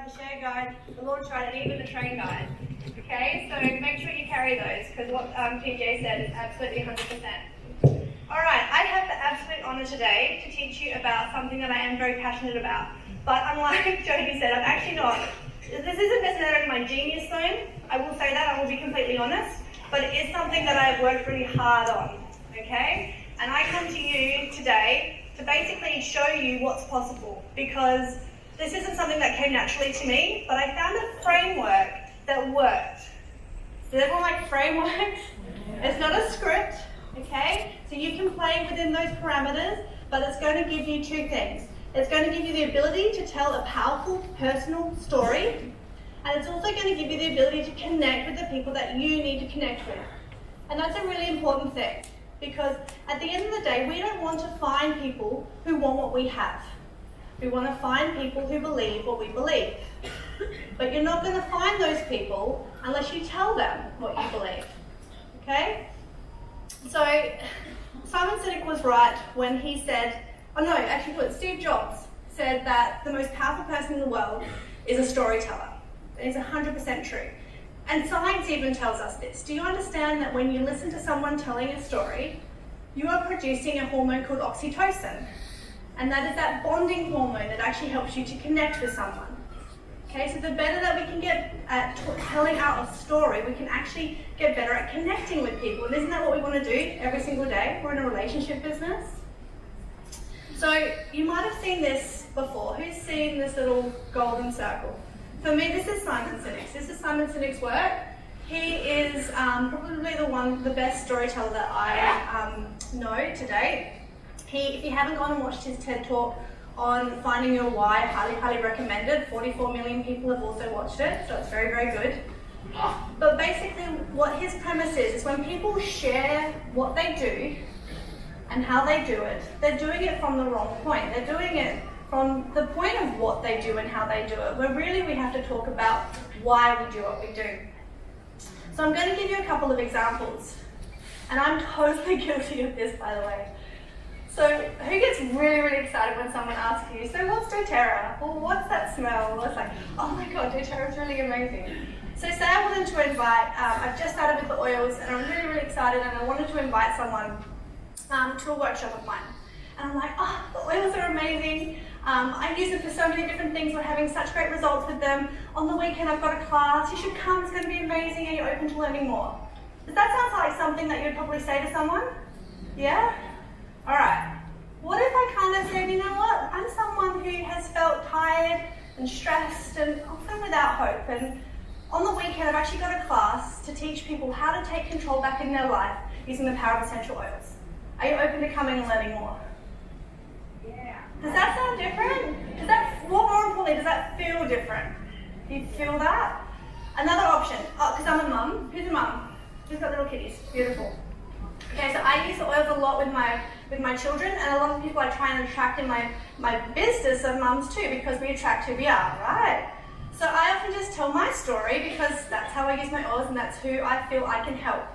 the share guide, the launch guide, and even the train guide. Okay, so make sure you carry those because what PJ said is absolutely 100%. Alright, I have the absolute honour today to teach you about something that I am very passionate about. But unlike Jody said, I'm actually not. This isn't necessarily my genius zone, I will say that, I will be completely honest, but it is something that I have worked really hard on, okay? And I come to you today to basically show you what's possible, because this isn't something that came naturally to me, but I found a framework that worked. Does everyone like frameworks? It's not a script, okay? So you can play within those parameters, but it's going to give you two things. It's going to give you the ability to tell a powerful personal story, and it's also going to give you the ability to connect with the people that you need to connect with. And that's a really important thing, because at the end of the day, we don't want to find people who want what we have. We want to find people who believe what we believe. But you're not going to find those people unless you tell them what you believe, okay? So Simon Cynic was right when he said, Steve Jobs said that the most powerful person in the world is a storyteller. It's 100% true. And science even tells us this. Do you understand that when you listen to someone telling a story, you are producing a hormone called oxytocin? And that is that bonding hormone that actually helps you to connect with someone. Okay, so the better that we can get at telling out a story, we can actually get better at connecting with people. And isn't that what we want to do every single day? We're in a relationship business. So you might have seen this before. Who's seen this little golden circle? For me, this is Simon Cynic's. This is Simon Cynic's work. He is probably the best storyteller that I know to date. If you haven't gone and watched his TED Talk on finding your why, highly recommended. 44 million people have also watched it, so it's very, very good. But basically what his premise is when people share what they do and how they do it, they're doing it from the wrong point. They're doing it from the point of what they do and how they do it, where really we have to talk about why we do what we do. So I'm going to give you a couple of examples. And I'm totally guilty of this, by the way. So who gets really, really excited when someone asks you, so what's doTERRA? Well, what's that smell? Well, it's like, oh my God, doTERRA is really amazing. So say I wanted to invite, I've just started with the oils and I'm really, really excited and I wanted to invite someone to a workshop of mine. And I'm like, oh, the oils are amazing. I use them for so many different things. We're having such great results with them. On the weekend, I've got a class. You should come. It's going to be amazing. Are you open to learning more? Does that sound like something that you'd probably say to someone? Yeah? All right. What if I kind of said, you know what? I'm someone who has felt tired and stressed and often without hope. And on the weekend, I've actually got a class to teach people how to take control back in their life using the power of essential oils. Are you open to coming and learning more? Yeah. Does that sound different? What more importantly, does that feel different? Do you feel that? Another option, because I'm a mum. Who's a mum? Who's got little kitties? Beautiful. Okay, so I use the oils a lot with my children, and a lot of people I try and attract in my business are mums too, because we attract who we are, right? So I often just tell my story because that's how I use my oils and that's who I feel I can help.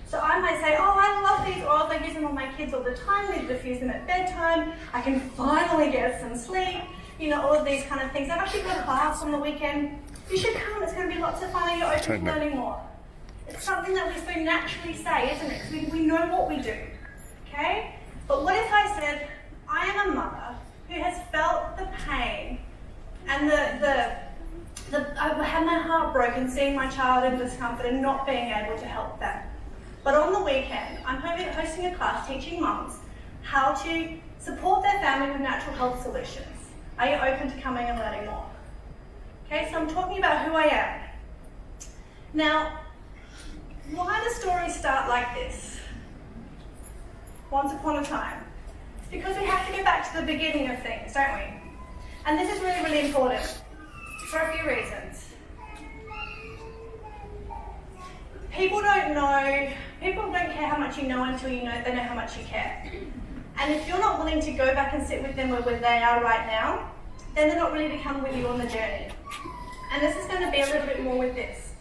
So I might say, oh, I love these oils, I use them on my kids all the time, we diffuse them at bedtime, I can finally get some sleep, you know, all of these kind of things. I've actually got a class on the weekend. You should come, it's going to be lots of fun and you're open to learning more. It's something that we so naturally say, isn't it? Because we know what we do, okay? But what if I said, I am a mother who has felt the pain and I've had my heart broken seeing my child in discomfort and not being able to help them. But on the weekend, I'm hosting a class teaching mums how to support their family with natural health solutions. Are you open to coming and learning more? Okay, so I'm talking about who I am. Now, why do stories start like this? Once upon a time. It's because we have to go back to the beginning of things, don't we? And this is really, really important for a few reasons. People don't care how much you know until they know how much you care. And if you're not willing to go back and sit with them where they are right now, then they're not ready to come with you on the journey. And this is going to be a little bit more with this.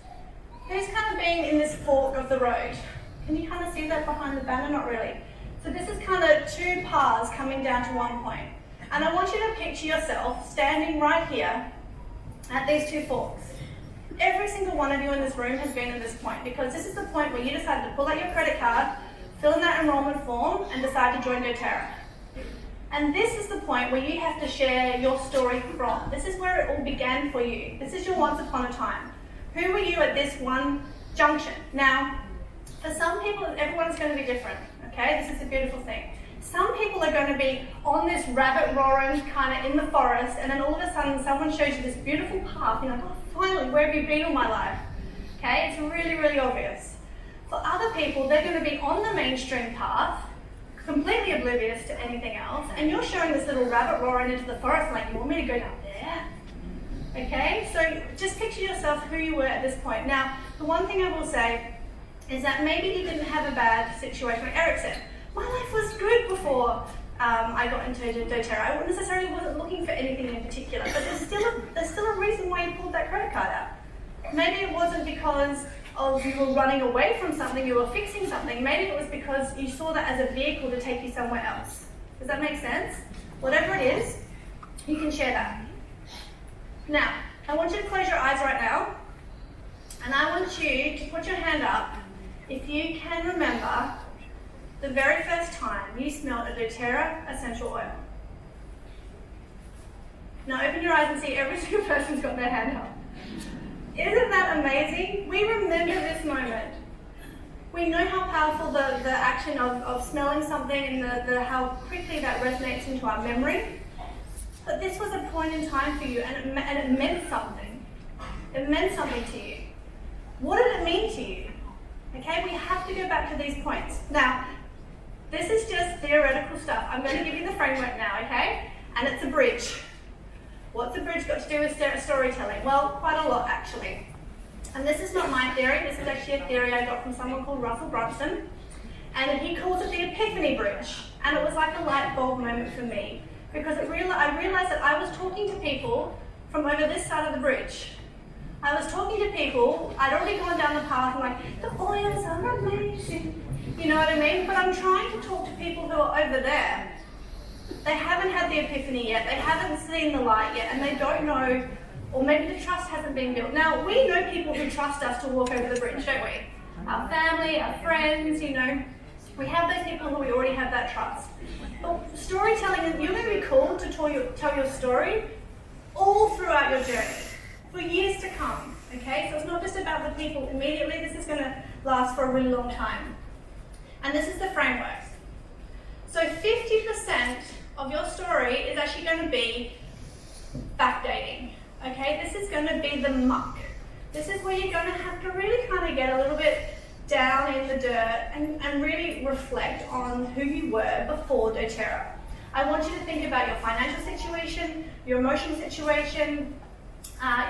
Who's kind of been in this fork of the road? Can you kind of see that behind the banner? Not really. So this is kind of two paths coming down to one point. And I want you to picture yourself standing right here at these two forks. Every single one of you in this room has been at this point, because this is the point where you decided to pull out your credit card, fill in that enrollment form, and decide to join doTERRA. And this is the point where you have to share your story from. This is where it all began for you. This is your once upon a time. Who were you at this one junction? Now, for some people, everyone's going to be different, okay? This is a beautiful thing. Some people are going to be on this rabbit roaring kind of in the forest, and then all of a sudden someone shows you this beautiful path. You're like, oh, finally, where have you been all my life? Okay, it's really, really obvious. For other people, they're going to be on the mainstream path, completely oblivious to anything else, and you're showing this little rabbit roaring into the forest like, you want me to go down there? Okay, so just picture yourself who you were at this point. Now, the one thing I will say is that maybe you didn't have a bad situation, like Eric said. My life was good before I got into doTERRA. I necessarily wasn't looking for anything in particular, but there's still a reason why you pulled that credit card out. Maybe it wasn't because of you were running away from something, you were fixing something. Maybe it was because you saw that as a vehicle to take you somewhere else. Does that make sense? Whatever it is, you can share that. Now, I want you to close your eyes right now, and I want you to put your hand up if you can remember the very first time you smelled a doTERRA essential oil. Now open your eyes and see every single person's got their hand up. Isn't that amazing? We remember this moment. We know how powerful the action of smelling something and how quickly that resonates into our memory. But this was a point in time for you, and it meant something. It meant something to you. What did it mean to you? Okay, we have to go back to these points. Now, this is just theoretical stuff. I'm going to give you the framework now, okay? And it's a bridge. What's a bridge got to do with storytelling? Well, quite a lot, actually. And this is not my theory. This is actually a theory I got from someone called Russell Brunson. And he calls it the Epiphany Bridge. And it was like a light bulb moment for me. Because I realized that I was talking to people from over this side of the bridge. I was talking to people, I'd already gone down the path and like, the oils are amazing. You know what I mean? But I'm trying to talk to people who are over there. They haven't had the epiphany yet, they haven't seen the light yet, and they don't know, or maybe the trust hasn't been built. Now, we know people who trust us to walk over the bridge, don't we? Our family, our friends, you know. We have those people who we already have that trust. But storytelling, you're going to be called to tell your story all throughout your journey, for years to come, okay? So it's not just about the people immediately, this is going to last for a really long time. And this is the framework. So 50% of your story is actually going to be backdating, okay? This is going to be the muck. This is where you're going to have to really kind of get a little bit down in the dirt and really reflect on who you were before doTERRA. I want you to think about your financial situation, your emotional situation,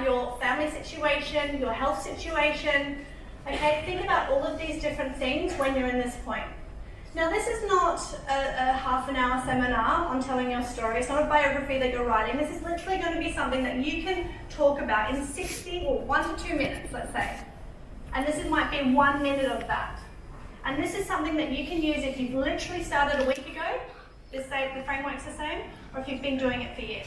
your family situation, your health situation. Okay, think about all of these different things when you're in this point. Now, this is not a half an hour seminar on telling your story. It's not a biography that you're writing. This is literally going to be something that you can talk about in 60 or 1 to 2 minutes, let's say. And this might be 1 minute of that. And this is something that you can use if you've literally started a week ago, the framework's the same, or if you've been doing it for years.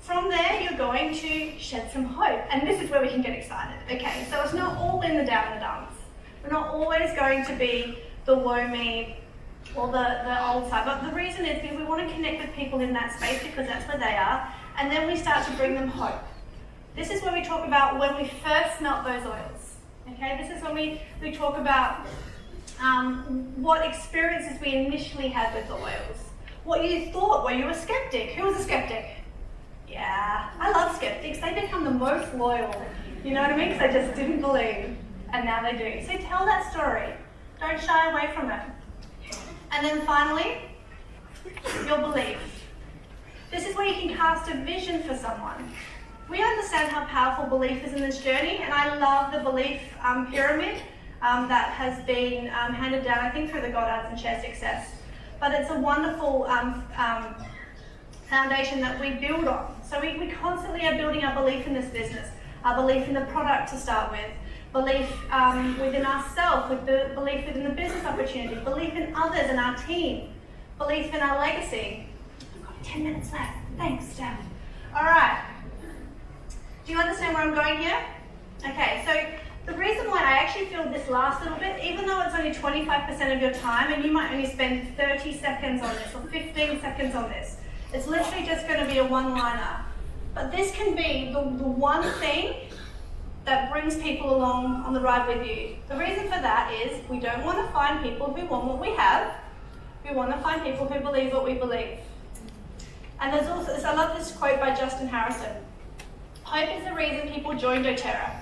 From there, you're going to shed some hope. And this is where we can get excited. Okay, so it's not all in the down the dumps. We're not always going to be the woe me or the old side. But the reason is because we want to connect with people in that space because that's where they are. And then we start to bring them hope. This is where we talk about when we first smelt those oils. Okay, this is when we talk about what experiences we initially had with the oils. What you thought, were you a skeptic? Who was a skeptic? Yeah, I love skeptics. They become the most loyal. You know what I mean? Because they just didn't believe, and now they do. So tell that story. Don't shy away from it. And then finally, your belief. This is where you can cast a vision for someone. We understand how powerful belief is in this journey, and I love the belief pyramid that has been handed down, I think, through the Goddards and Share Success. But it's a wonderful foundation that we build on. So we constantly are building our belief in this business, our belief in the product to start with, belief within ourselves, with the belief within the business opportunity, belief in others and our team, belief in our legacy. I've got 10 minutes left. Thanks, Steph. All right. Do you understand where I'm going here? Okay, so the reason why I actually feel this last little bit, even though it's only 25% of your time and you might only spend 30 seconds on this or 15 seconds on this, it's literally just going to be a one-liner. But this can be the one thing that brings people along on the ride with you. The reason for that is we don't want to find people who want what we have. We want to find people who believe what we believe. And there's also, I love this quote by Justin Harrison. Hope is the reason people join doTERRA.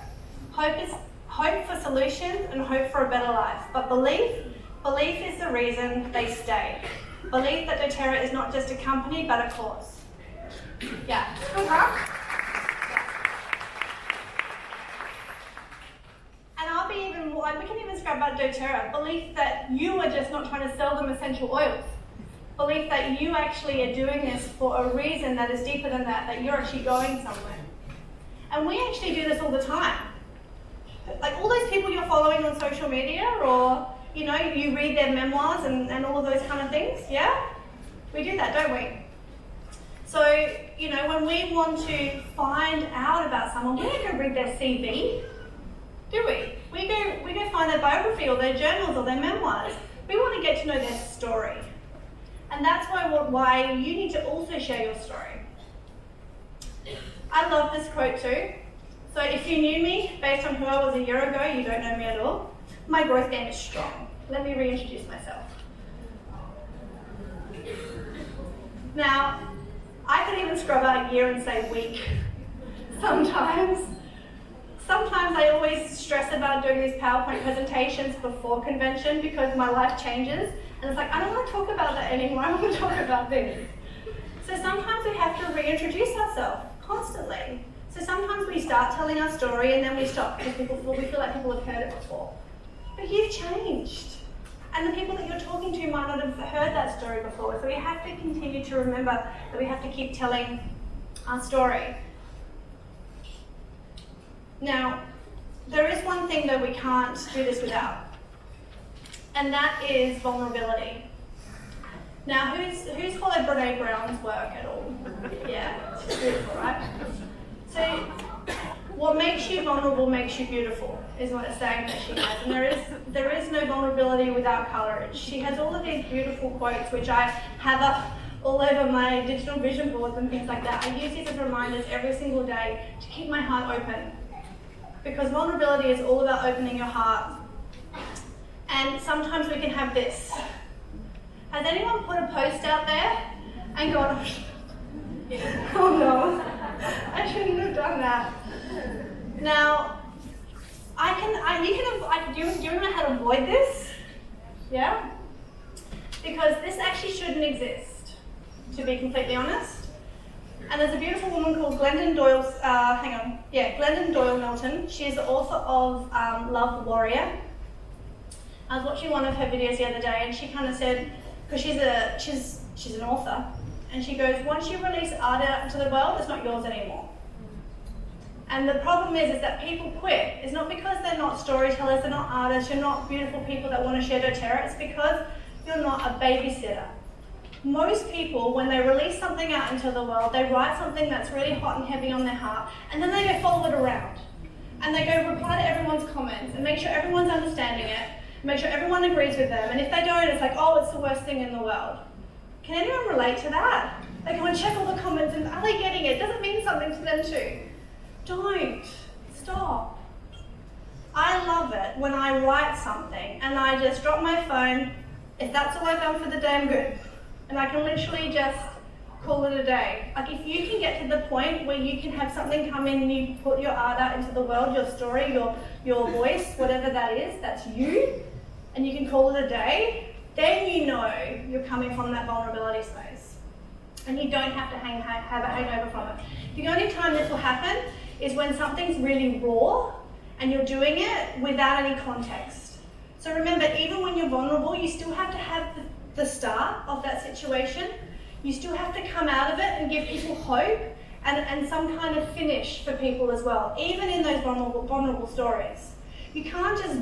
Hope is hope for solutions and hope for a better life. But belief is the reason they stay. Believe that doTERRA is not just a company, but a cause. Yeah, good, huh? And we can even scrap out doTERRA. Belief that you are just not trying to sell them essential oils. Belief that you actually are doing this for a reason that is deeper than that you're actually going somewhere. And we actually do this all the time. Like all those people you're following on social media, or you read their memoirs and all of those kind of things, yeah? We do that, don't we? So, when we want to find out about someone, we don't go read their CV, do we? We go find their biography or their journals or their memoirs. We want to get to know their story. And that's why you need to also share your story. I love this quote too. So if you knew me based on who I was a year ago, you don't know me at all. My growth game is strong. Let me reintroduce myself. Now, I could even scrub out year and say week. Sometimes I always stress about doing these PowerPoint presentations before convention because my life changes. And it's like, I don't want to talk about that anymore. I want to talk about this. So sometimes we have to reintroduce ourselves constantly. So sometimes we start telling our story and then we stop because we feel like people have heard it before. But you've changed. And the people that you're talking to might not have heard that story before. So we have to continue to remember that we have to keep telling our story. Now, there is one thing that we can't do this without. And that is vulnerability. Now, who's followed Brené Brown's work at all? Yeah, it's beautiful, right? So, what makes you vulnerable makes you beautiful, is what it's saying that she has. And there is no vulnerability without courage. She has all of these beautiful quotes, which I have up all over my digital vision boards and things like that. I use these as reminders every single day to keep my heart open. Because vulnerability is all about opening your heart. And sometimes we can have this. Has anyone put a post out there and gone, oh no, I shouldn't have done that. Now, do you know how to avoid this? Yeah? Because this actually shouldn't exist, to be completely honest. And there's a beautiful woman called Glendon Doyle Melton. She's the author of Love Warrior. I was watching one of her videos the other day and she kind of said, because she's an author, and she goes, once you release art out into the world, it's not yours anymore. And the problem is that people quit. It's not because they're not storytellers, they're not artists, you're not beautiful people that want to share doTERRA, it's because you're not a babysitter. Most people, when they release something out into the world, they write something that's really hot and heavy on their heart, and then they go follow it around. And they go reply to everyone's comments, and make sure everyone's understanding it, make sure everyone agrees with them, and if they don't, it's like, oh, it's the worst thing in the world. Can anyone relate to that? They go and check all the comments, and are they getting it? Does it mean something to them too? Don't. Stop. I love it when I write something, and I just drop my phone. If that's all I've done for the day, I'm good. And I can literally just call it a day. Like if you can get to the point where you can have something come in and you put your art out into the world, your story, your voice, whatever that is, that's you, and you can call it a day, then you know you're coming from that vulnerability space. And you don't have to have a hangover from it. The only time this will happen is when something's really raw and you're doing it without any context. So remember, even when you're vulnerable, you still have to have the start of that situation. You still have to come out of it and give people hope and some kind of finish for people as well, even in those vulnerable stories. You can't just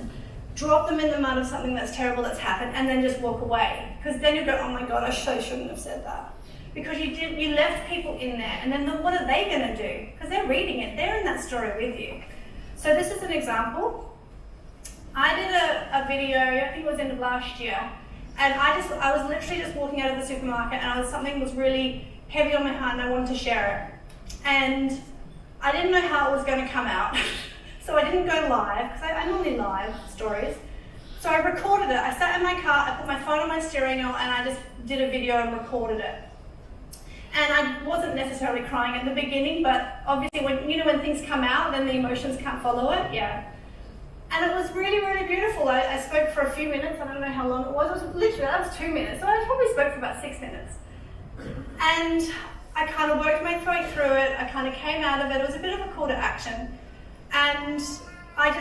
drop them in the mud of something that's terrible that's happened and then just walk away, because then you go, oh my God, I shouldn't have said that. because you left people in there, and then what are they going to do? Because they're reading it, they're in that story with you. So this is an example. I did a video, I think it was end of last year, and I was literally just walking out of the supermarket, and something was really heavy on my heart, and I wanted to share it. And I didn't know how it was going to come out, so I didn't go live, because I normally live stories. So I recorded it. I sat in my car, I put my phone on my steering wheel, and I just did a video and recorded it. And I wasn't necessarily crying at the beginning, but obviously when things come out, then the emotions can't follow it, yeah. And it was really, really beautiful. I spoke for a few minutes, I don't know how long it was. It was literally, that was 2 minutes, so I probably spoke for about 6 minutes. And I kind of worked my way through it, I kind of came out of it. It was a bit of a call to action. And I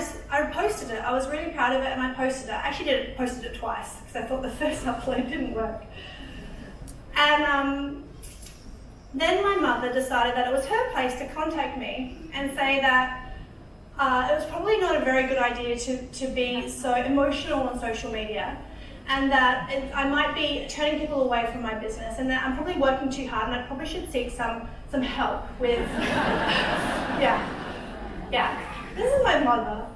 posted it. I was really proud of it, and I posted it. I actually posted it twice, because I thought the first upload didn't work. And then my mother decided that it was her place to contact me and say that it was probably not a very good idea to be so emotional on social media, and that I might be turning people away from my business, and that I'm probably working too hard, and I probably should seek some help with, yeah. This is my mother.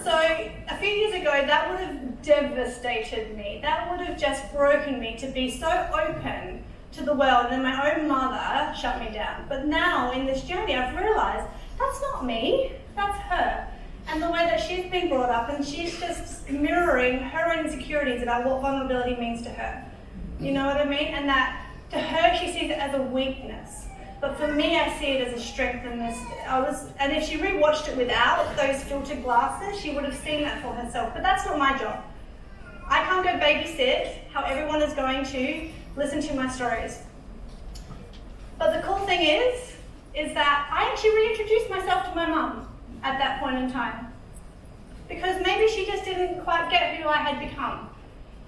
So a few years ago, that would have devastated me. That would have just broken me to be so open to the world, and my own mother shut me down. But now in this journey, I've realized that's not me, that's her. And the way that she's been brought up, and she's just mirroring her own insecurities about what vulnerability means to her. You know what I mean? And that to her, she sees it as a weakness. But for me, I see it as a strength. And if she rewatched it without those filtered glasses, she would have seen that for herself. But that's not my job. I can't go babysit how everyone is going to listen to my stories. But the cool thing is that I actually reintroduced myself to my mum at that point in time. Because maybe she just didn't quite get who I had become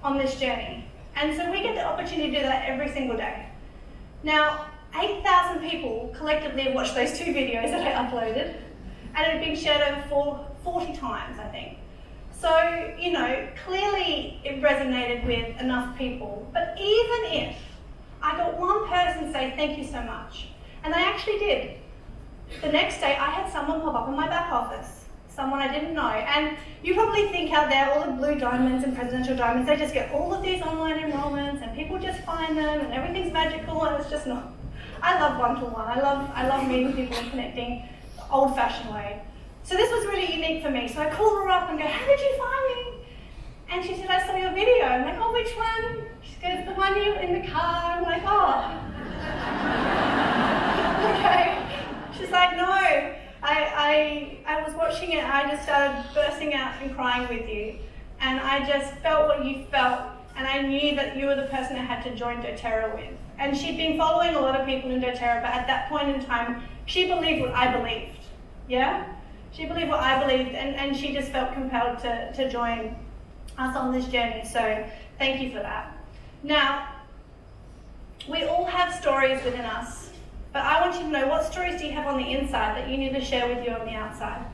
on this journey. And so we get the opportunity to do that every single day. Now, 8,000 people collectively have watched those 2 videos that I uploaded, and it had been shared over 40 times, I think. So, clearly it resonated with enough people. But even if I got one person say, thank you so much, and I actually did. The next day, I had someone pop up in my back office, someone I didn't know. And you probably think out there, all the blue diamonds and presidential diamonds, they just get all of these online enrollments, and people just find them, and everything's magical, and it's just not. I love one-to-one. I love meeting people and connecting the old-fashioned way. So this was really unique for me. So I called her up and go, how did you find me? And she said, I saw your video. I'm like, oh, which one? She goes, the one you in the car. I'm like, oh. Okay. She's like, no. I was watching it, and I just started bursting out and crying with you. And I just felt what you felt, and I knew that you were the person I had to join doTERRA with. And she'd been following a lot of people in doTERRA, but at that point in time, she believed what I believed. Yeah? She believed what I believed, and she just felt compelled to join us on this journey. So thank you for that. Now, we all have stories within us, but I want you to know, what stories do you have on the inside that you need to share with you on the outside?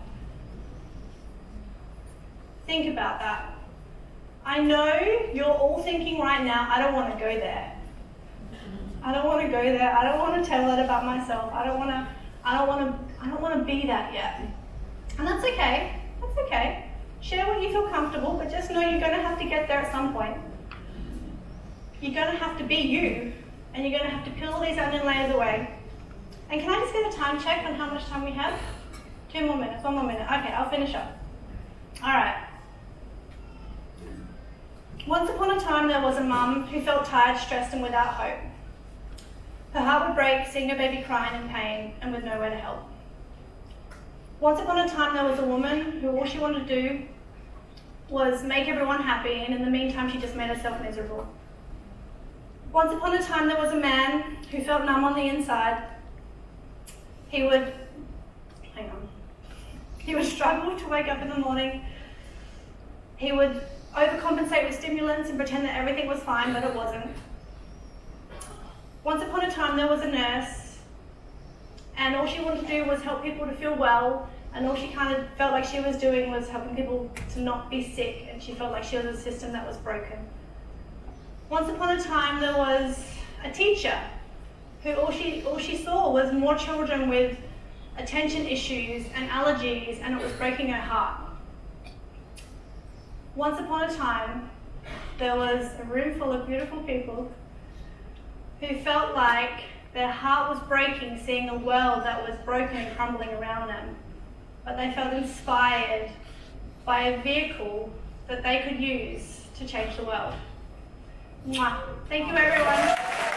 Think about that. I know you're all thinking right now, I don't want to go there. I don't want to go there. I don't want to tell that about myself. I don't want to be that yet. And that's okay. That's okay. Share what you feel comfortable, but just know you're going to have to get there at some point. You're going to have to be you, and you're going to have to peel all these onion layers away. And can I just get a time check on how much time we have? 2 more minutes, 1 more minute. Okay, I'll finish up. All right. Once upon a time, there was a mum who felt tired, stressed, and without hope. Her heart would break seeing her baby crying in pain and with nowhere to help. Once upon a time, there was a woman who all she wanted to do was make everyone happy, and in the meantime, she just made herself miserable. Once upon a time, there was a man who felt numb on the inside. He would struggle to wake up in the morning. He would overcompensate with stimulants and pretend that everything was fine, but it wasn't. Once upon a time, there was a nurse, and all she wanted to do was help people to feel well, and all she kind of felt like she was doing was helping people to not be sick, and she felt like she was a system that was broken. Once upon a time, there was a teacher who all she saw was more children with attention issues and allergies, and it was breaking her heart. Once upon a time, there was a room full of beautiful people who felt like their heart was breaking seeing a world that was broken and crumbling around them. But they felt inspired by a vehicle that they could use to change the world. Mwah. Thank you, everyone.